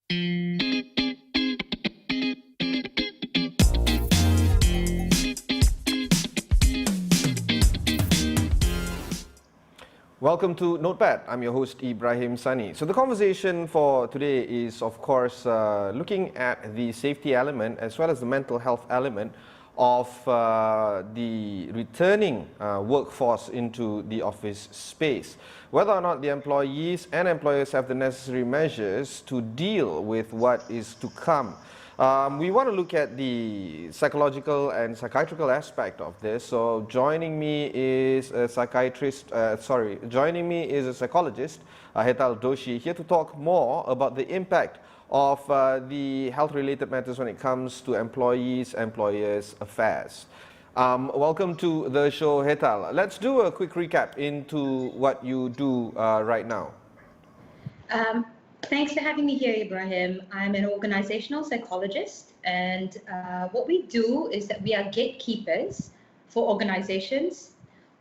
Welcome to Notepad. I'm your host Ibrahim Sani. So the conversation for today is, of course, looking at the safety element as well as the mental health element of the returning workforce into the office space. Whether or not the employees and employers have the necessary measures to deal with what is to come. We want to look at the psychological and psychiatrical aspect of this. So joining me is a psychiatrist, joining me is a psychologist, Hetal Doshi, here to talk more about the impact of the health-related matters when it comes to employees, employers' affairs. Welcome to the show, Hetal. Let's do a quick recap into what you do right now. Thanks for having me here, Ibrahim. I'm an organizational psychologist, and what we do is that we are gatekeepers for organizations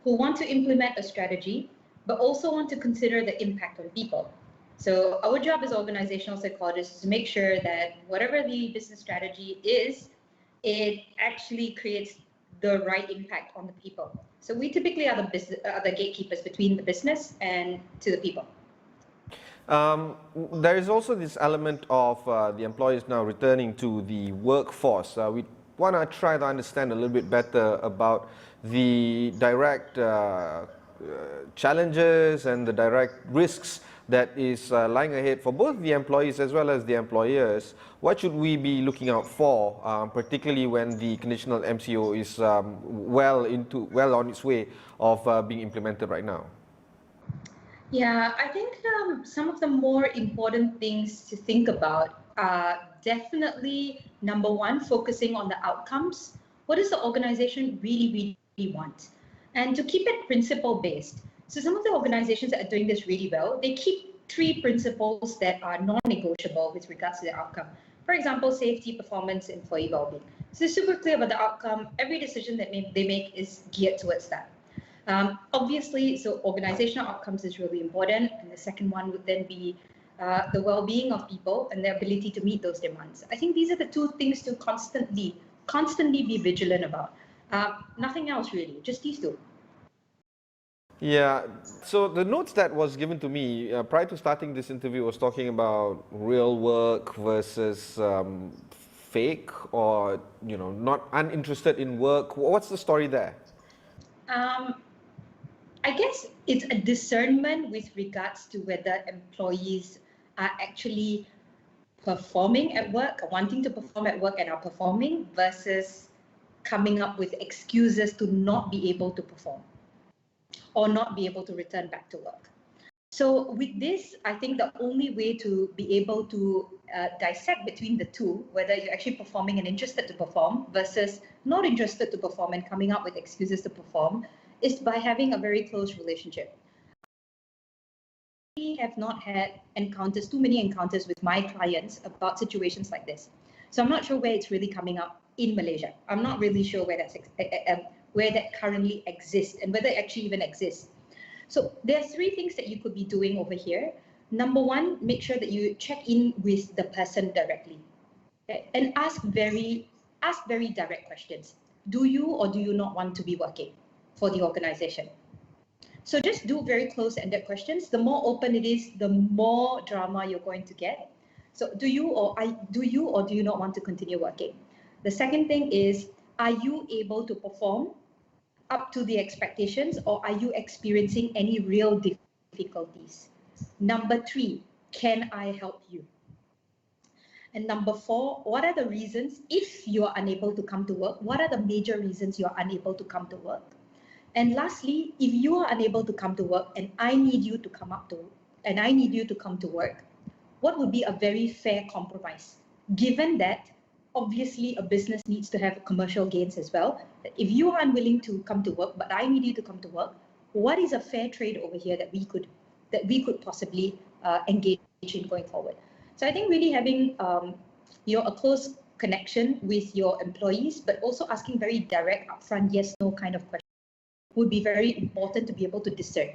who want to implement a strategy, but also want to consider the impact on people. So our job as organizational psychologists is to make sure that whatever the business strategy is, it actually creates the right impact on the people. So we typically are the gatekeepers between the business and to the people. There is also this element of the employees now returning to the workforce. We want to try to understand a little bit better about the direct challenges and the direct risks that is lying ahead for both the employees as well as the employers. What should we be looking out for, particularly when the conditional MCO is well on its way of being implemented right now? Yeah, I think some of the more important things to think about are definitely, number one, focusing on the outcomes. What does the organization really want? And to keep it principle-based. So some of the organizations that are doing this really well, they keep 3 principles that are non-negotiable with regards to the outcome. For example, safety, performance, employee well-being. So they're super clear about the outcome. Every decision that they make is geared towards that. Obviously, so organizational outcomes is really important. And the second one would then be the well-being of people and their ability to meet those demands. I think these are the 2 things to constantly be vigilant about. Nothing else really, just these 2. Yeah, so the notes that was given to me prior to starting this interview was talking about real work versus fake, or not uninterested in work. What's the story there? I guess it's a discernment with regards to whether employees are actually performing at work, wanting to perform at work and are performing, versus coming up with excuses to not be able to perform or not be able to return back to work. So with this, I think the only way to be able to dissect between the 2, whether you're actually performing and interested to perform versus not interested to perform and coming up with excuses to perform, is by having a very close relationship. I have not had too many encounters with my clients about situations like this. So I'm not sure where it's really coming up in Malaysia. I'm not really sure where that currently exists and whether it actually even exists. So there are 3 things that you could be doing over here. Number 1, make sure that you check in with the person directly, okay? And ask very direct questions. Do you or do you not want to be working for the organization? So just do very close-ended questions. The more open it is, the more drama you're going to get. So do you or do you not want to continue working? The second thing is, are you able to perform up to the expectations, or are you experiencing any real difficulties? Number 3, can I help you? And number 4, what are the reasons, if you are unable to come to work, what are the major reasons you are unable to come to work? And lastly, if you are unable to come to work and I need you to come to work, what would be a very fair compromise? Given that obviously a business needs to have commercial gains as well. If you are unwilling to come to work, but I need you to come to work, what is a fair trade over here that we could possibly engage in going forward? So I think really having a close connection with your employees, but also asking very direct, upfront, yes, no kind of questions would be very important to be able to discern.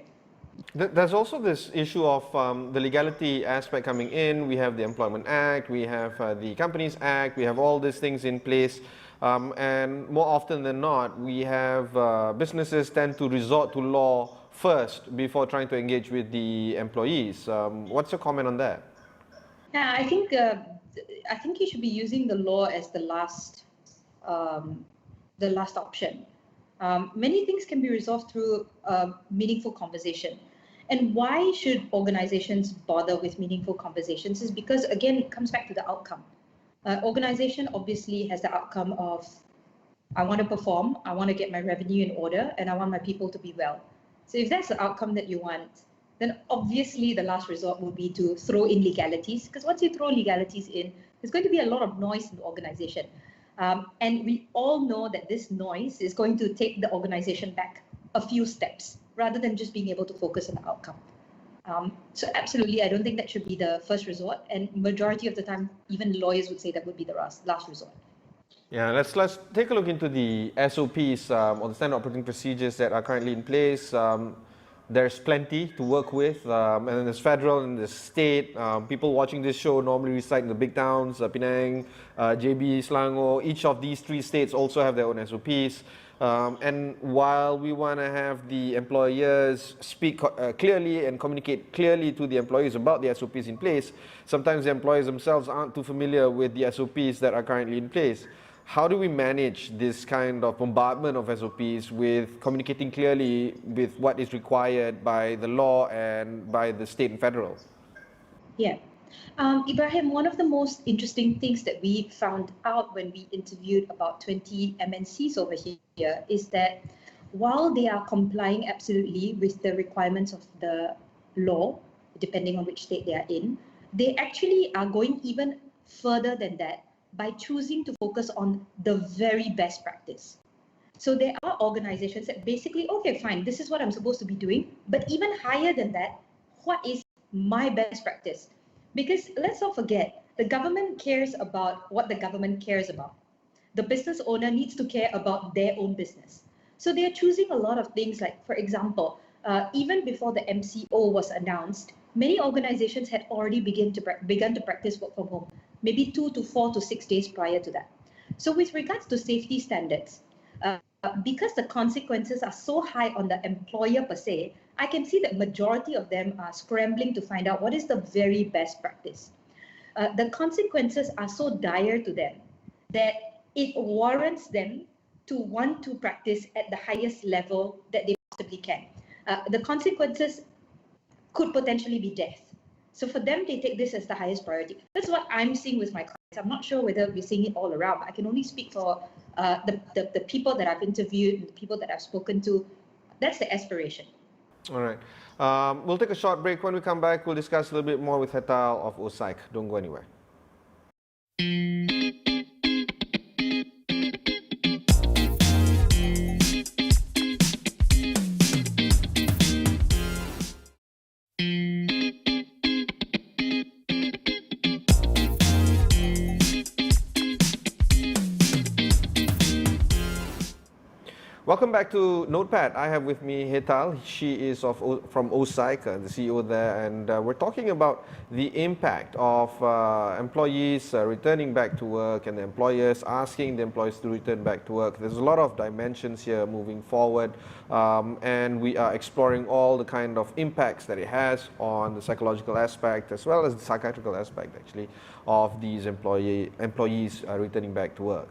There's also this issue of the legality aspect coming in. We have the Employment Act, we have the Companies Act, we have all these things in place. And more often than not, we have businesses tend to resort to law first before trying to engage with the employees. What's your comment on that? Yeah, I think you should be using the law as the last option. Many things can be resolved through meaningful conversation. And why should organizations bother with meaningful conversations is because, again, it comes back to the outcome. Organization obviously has the outcome of, I want to perform, I want to get my revenue in order, and I want my people to be well. So if that's the outcome that you want, then obviously the last resort will be to throw in legalities, because once you throw legalities in, there's going to be a lot of noise in the organization. And we all know that this noise is going to take the organization back a few steps rather than just being able to focus on the outcome. So absolutely, I don't think that should be the first resort. And majority of the time, even lawyers would say that would be the last resort. Yeah, let's take a look into the SOPs or the standard operating procedures that are currently in place. There's plenty to work with, and then there's federal and there's state. People watching this show normally reside in the big towns, Penang, JB, Selangor. Each of these three states also have their own SOPs. And while we want to have the employers speak clearly and communicate clearly to the employees about the SOPs in place, sometimes the employers themselves aren't too familiar with the SOPs that are currently in place. How do we manage this kind of bombardment of SOPs with communicating clearly with what is required by the law and by the state and federal? Yeah. Ibrahim, one of the most interesting things that we found out when we interviewed about 20 MNCs over here is that while they are complying absolutely with the requirements of the law, depending on which state they are in, they actually are going even further than that by choosing to focus on the very best practice. So there are organizations that basically, okay, fine, this is what I'm supposed to be doing, but even higher than that, what is my best practice? Because let's not forget, the government cares about what the government cares about. The business owner needs to care about their own business. So they are choosing a lot of things like, for example, even before the MCO was announced, many organizations had already begun to practice work from home, maybe 2 to 4 to 6 days prior to that. So with regards to safety standards, because the consequences are so high on the employer per se, I can see that majority of them are scrambling to find out what is the very best practice. The consequences are so dire to them that it warrants them to want to practice at the highest level that they possibly can. The consequences could potentially be death. So for them, they take this as the highest priority. That's what I'm seeing with my clients. I'm not sure whether we're seeing it all around, but I can only speak for the people that I've interviewed and the people that I've spoken to. That's the aspiration. All right. We'll take a short break. When we come back, we'll discuss a little bit more with Hetal of Psych. Don't go anywhere. Welcome back to Notepad. I have with me Hetal. She is from Psych, the CEO there, and we're talking about the impact of employees returning back to work and the employers asking the employees to return back to work. There's a lot of dimensions here moving forward, and we are exploring all the kind of impacts that it has on the psychological aspect as well as the psychiatrical aspect, actually, of these employees returning back to work.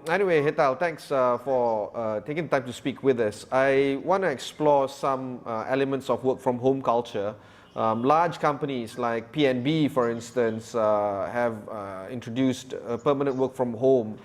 Anyway, Hetal, thanks for taking time to speak with us. I want to explore some elements of work from home culture. Large companies like PNB, for instance, have introduced a permanent work from home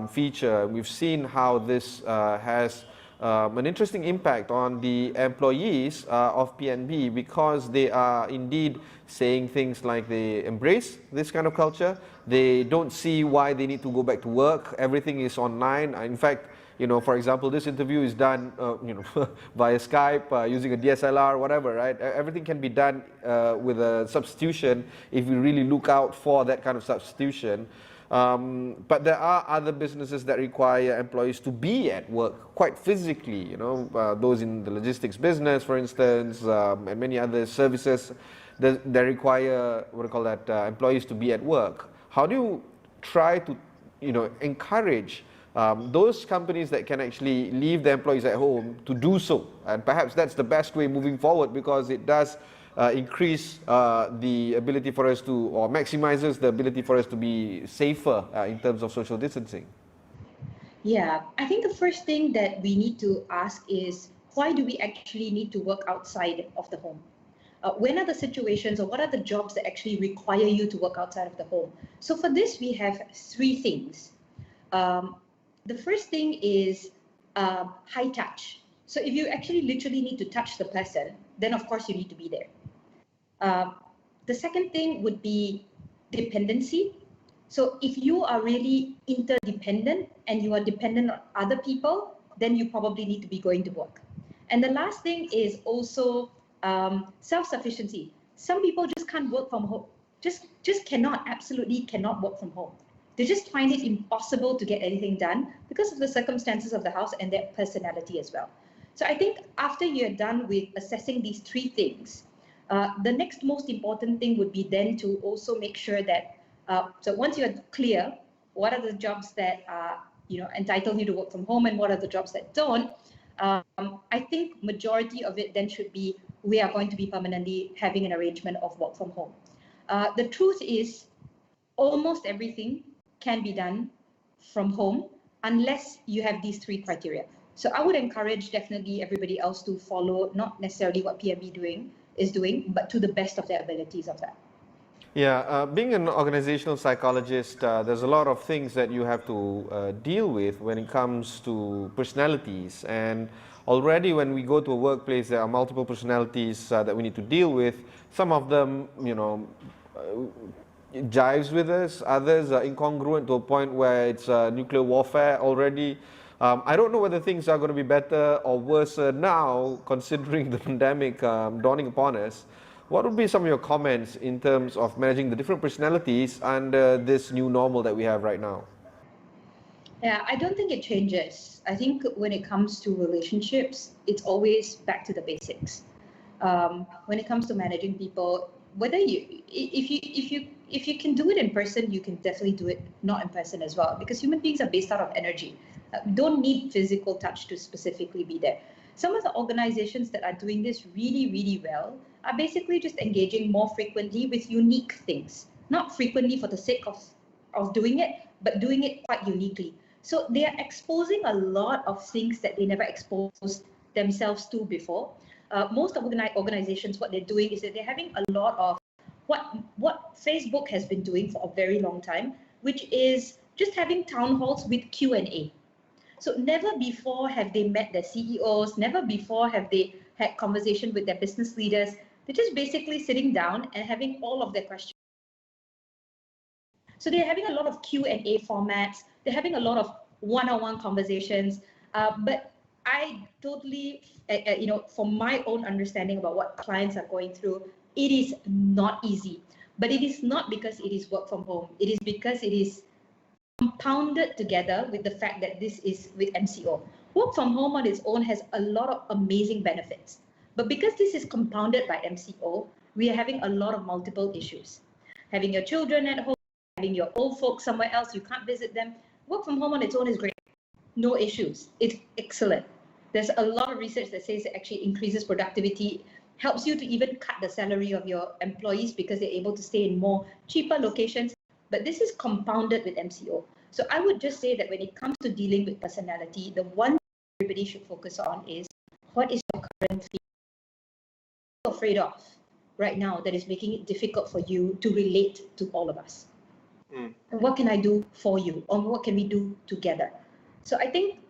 feature. We've seen how this has an interesting impact on the employees of PNB because they are indeed saying things like they embrace this kind of culture. They don't see why they need to go back to work. Everything is online. In fact, for example, this interview is done, via Skype, using a DSLR, whatever, right? Everything can be done with a substitution if we really look out for that kind of substitution. But there are other businesses that require employees to be at work quite physically, those in the logistics business, for instance, and many other services that require, employees to be at work. How do you try to, encourage those companies that can actually leave their employees at home to do so? And perhaps that's the best way moving forward, because it does increase the ability for us to, or maximizes the ability for us to be safer in terms of social distancing. Yeah, I think the first thing that we need to ask is, why do we actually need to work outside of the home? When are the situations, or what are the jobs that actually require you to work outside of the home? So for this, we have three things. The first thing is high touch. So if you actually literally need to touch the person, then of course you need to be there. The second thing would be dependency. So if you are really interdependent and you are dependent on other people, then you probably need to be going to work. And the last thing is also self-sufficiency. Some people just can't work from home, just absolutely cannot work from home. They just find it impossible to get anything done because of the circumstances of the house and their personality as well. So I think after you're done with assessing these three things, the next most important thing would be then to also make sure that, so once you're clear, what are the jobs that entitle you to work from home and what are the jobs that don't, I think majority of it then should be, we are going to be permanently having an arrangement of work from home. The truth is, almost everything can be done from home unless you have these three criteria. So I would encourage definitely everybody else to follow not necessarily what PMB is doing, but to the best of their abilities of that. Yeah, being an organizational psychologist, there's a lot of things that you have to deal with when it comes to personalities. And already when we go to a workplace, there are multiple personalities that we need to deal with. Some of them, jives with us, others are incongruent to a point where it's nuclear warfare already. I don't know whether things are going to be better or worse now, considering the pandemic dawning upon us. What would be some of your comments in terms of managing the different personalities under this new normal that we have right now? Yeah, I don't think it changes. I think when it comes to relationships, it's always back to the basics. When it comes to managing people, whether if you can do it in person, you can definitely do it not in person as well, because human beings are based out of energy. Don't need physical touch to specifically be there. Some of the organizations that are doing this really, really well are basically just engaging more frequently with unique things, not frequently for the sake of doing it, but doing it quite uniquely. So they are exposing a lot of things that they never exposed themselves to before. Most organizations, what they're doing is that they're having a lot of what Facebook has been doing for a very long time, which is just having town halls with Q&A. So never before have they met their CEOs, never before have they had conversation with their business leaders. They're just basically sitting down and having all of their questions. So they're having a lot of Q&A formats. They're having a lot of one-on-one conversations. But I totally, from my own understanding about what clients are going through, it is not easy. But it is not because it is work from home. It is because it is compounded together with the fact that this is with MCO. Work from home on its own has a lot of amazing benefits. But because this is compounded by MCO, we are having a lot of multiple issues. Having your children at home, having your old folks somewhere else, you can't visit them. Work from home on its own is great. No issues. It's excellent. There's a lot of research that says it actually increases productivity, helps you to even cut the salary of your employees because they're able to stay in more cheaper locations. But this is compounded with MCO. So I would just say that when it comes to dealing with personality, the one everybody should focus on is, what is your current fear? What are you afraid of right now that is making it difficult for you to relate to all of us? And what can I do for you? Or what can we do together? So I think,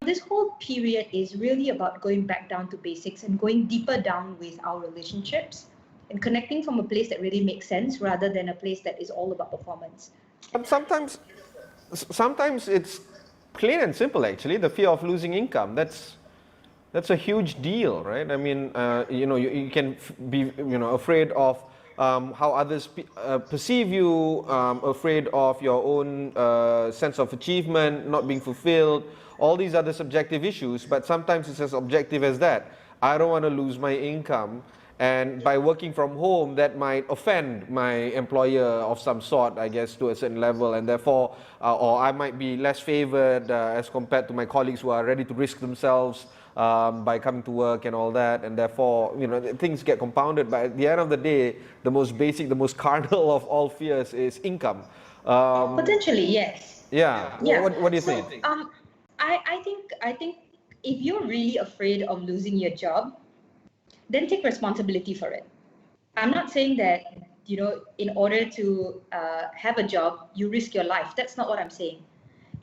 this whole period is really about going back down to basics and going deeper down with our relationships and connecting from a place that really makes sense rather than a place that is all about performance. But sometimes it's plain and simple, actually, the fear of losing income. That's a huge deal, right? I mean, you can be, afraid of how others perceive you, afraid of your own sense of achievement not being fulfilled, all these other subjective issues. But sometimes it's as objective as that. I don't want to lose my income, and by working from home, that might offend my employer of some sort, I guess, to a certain level, and therefore, or I might be less favored as compared to my colleagues who are ready to risk themselves by coming to work and all that, and therefore, things get compounded. But at the end of the day, the most basic, the most carnal of all fears is income. Potentially, yes. Yeah. Yeah. What do you So, think? I think if you're really afraid of losing your job, then take responsibility for it. I'm not saying that, in order to have a job, you risk your life. That's not what I'm saying.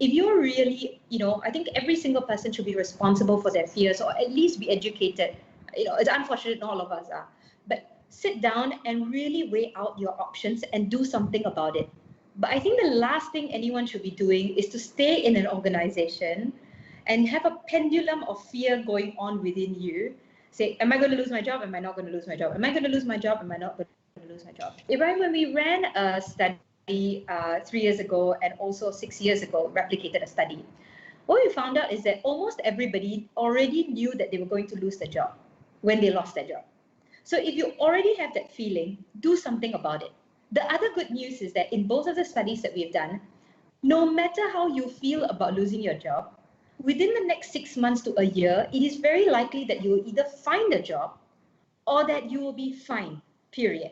If you're really, I think every single person should be responsible for their fears, or at least be educated. It's unfortunate not all of us are, but sit down and really weigh out your options and do something about it. But I think the last thing anyone should be doing is to stay in an organization and have a pendulum of fear going on within you. Say, am I going to lose my job? Am I not going to lose my job? Am I going to lose my job? Am I not going to lose my job? Ibrahim, when we ran a study 3 years ago and also 6 years ago, replicated a study, what we found out is that almost everybody already knew that they were going to lose their job when they lost their job. So if you already have that feeling, do something about it. The other good news is that in both of the studies that we've done, no matter how you feel about losing your job, within the next 6 months to a year, it is very likely that you will either find a job or that you will be fine, period.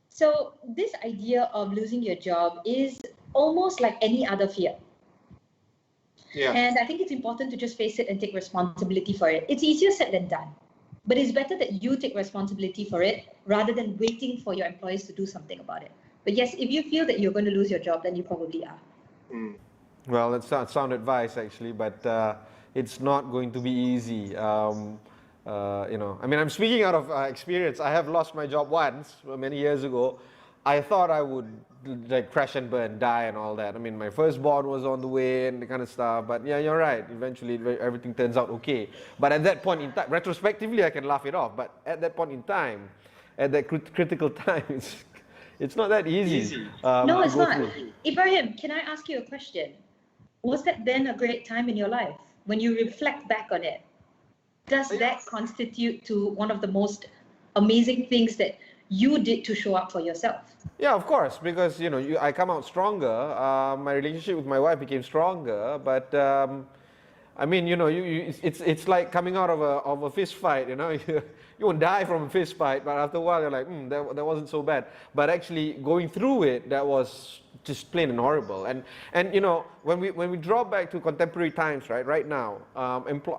So this idea of losing your job is almost like any other fear. Yeah. And I think it's important to just face it and take responsibility for it. It's easier said than done. But it's better that you take responsibility for it rather than waiting for your employers to do something about it. But yes, if you feel that you're going to lose your job, then you probably are. Well, that's sound advice actually, but it's not going to be easy. I'm speaking out of experience. I have lost my job once many years ago. I thought I would crash and burn, die and all that. I mean, my firstborn was on the way and the kind of stuff. But yeah, you're right. Eventually, everything turns out okay. But at that point in time, retrospectively, I can laugh it off. But at that point in time, at that critical time, it's not that easy. No, it's not. Ibrahim, can I ask you a question? Was that then a great time in your life? When you reflect back on it, does that constitute to one of the most amazing things that you did to show up for yourself? Yeah, of course, because I come out stronger. My relationship with my wife became stronger, but it's like coming out of a fist fight. You won't die from a fist fight, but after a while you're like, that wasn't so bad. But actually going through it, that was just plain and horrible. And when we draw back to contemporary times, right now,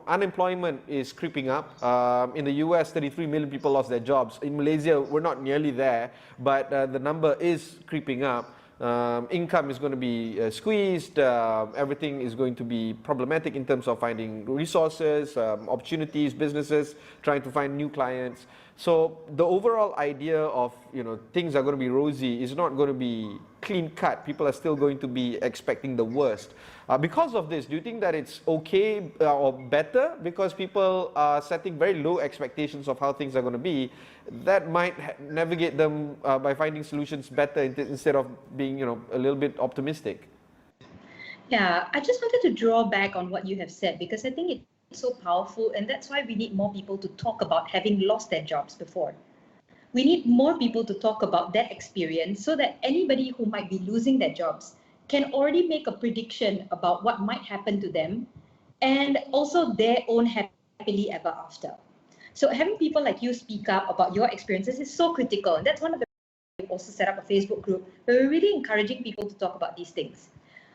unemployment is creeping up. In the US, 33 million people lost their jobs. In Malaysia, we're not nearly there, but the number is creeping up. Income is going to be squeezed. Everything is going to be problematic in terms of finding resources, opportunities, businesses, trying to find new clients. So the overall idea of things are going to be rosy is not going to be clean cut. People are still going to be expecting the worst. Because of this, do you think that it's okay or better because people are setting very low expectations of how things are going to be? That might navigate them by finding solutions better instead of being a little bit optimistic. Yeah, I just wanted to draw back on what you have said because I think it's so powerful, and that's why we need more people to talk about having lost their jobs before. We need more people to talk about that experience so that anybody who might be losing their jobs can already make a prediction about what might happen to them and also their own happily ever after. So having people like you speak up about your experiences is so critical. And that's one of the reasons we also set up a Facebook group where we're really encouraging people to talk about these things.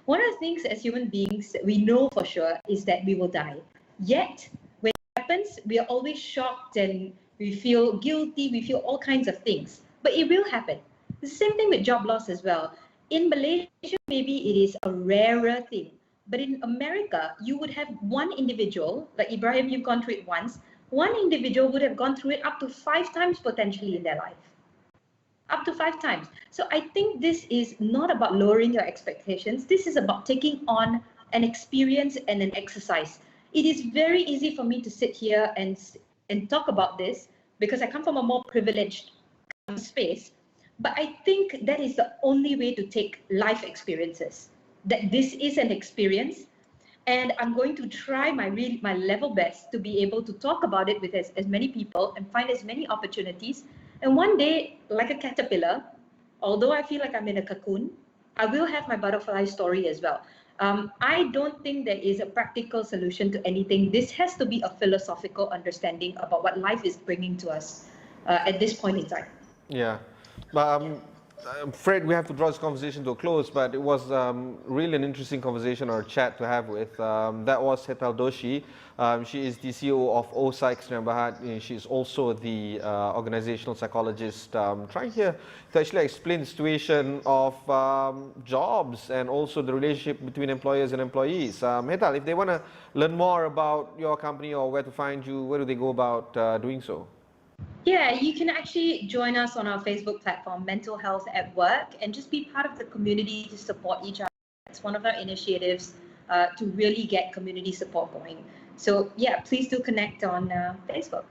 One of the things as human beings we know for sure is that we will die. Yet, when it happens, we are always shocked and we feel guilty, we feel all kinds of things. But it will happen. The same thing with job loss as well. In Malaysia, maybe it is a rarer thing. But in America, you would have one individual, like Ibrahim, you've gone through it once, one individual would have gone through it up to 5 times potentially in their life. Up to 5 times. So I think this is not about lowering your expectations. This is about taking on an experience and an exercise. It is very easy for me to sit here and talk about this because I come from a more privileged space. But I think that is the only way to take life experiences, that this is an experience. And I'm going to try my level best to be able to talk about it with as many people and find as many opportunities. And one day, like a caterpillar, although I feel like I'm in a cocoon, I will have my butterfly story as well. I don't think there is a practical solution to anything. This has to be a philosophical understanding about what life is bringing to us at this point in time. Yeah, but I'm afraid we have to draw this conversation to a close, but it was really an interesting conversation or chat to have with. That was Hetal Doshi. She is the CEO of Psych. She is also the organizational psychologist, trying here to actually explain the situation of jobs and also the relationship between employers and employees. Hetal, if they want to learn more about your company or where to find you, where do they go about doing so? Yeah, you can actually join us on our Facebook platform, Mental Health at Work, and just be part of the community to support each other. It's one of our initiatives to really get community support going. So yeah, please do connect on Facebook.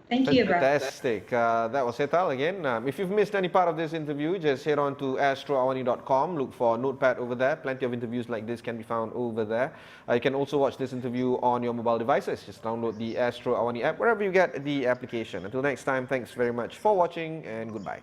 Thank you, Ibrahim. Fantastic. That was Hetal again. If you've missed any part of this interview, just head on to astroawani.com. Look for Notepad over there. Plenty of interviews like this can be found over there. You can also watch this interview on your mobile devices. Just download the Astro Awani app wherever you get the application. Until next time, thanks very much for watching and goodbye.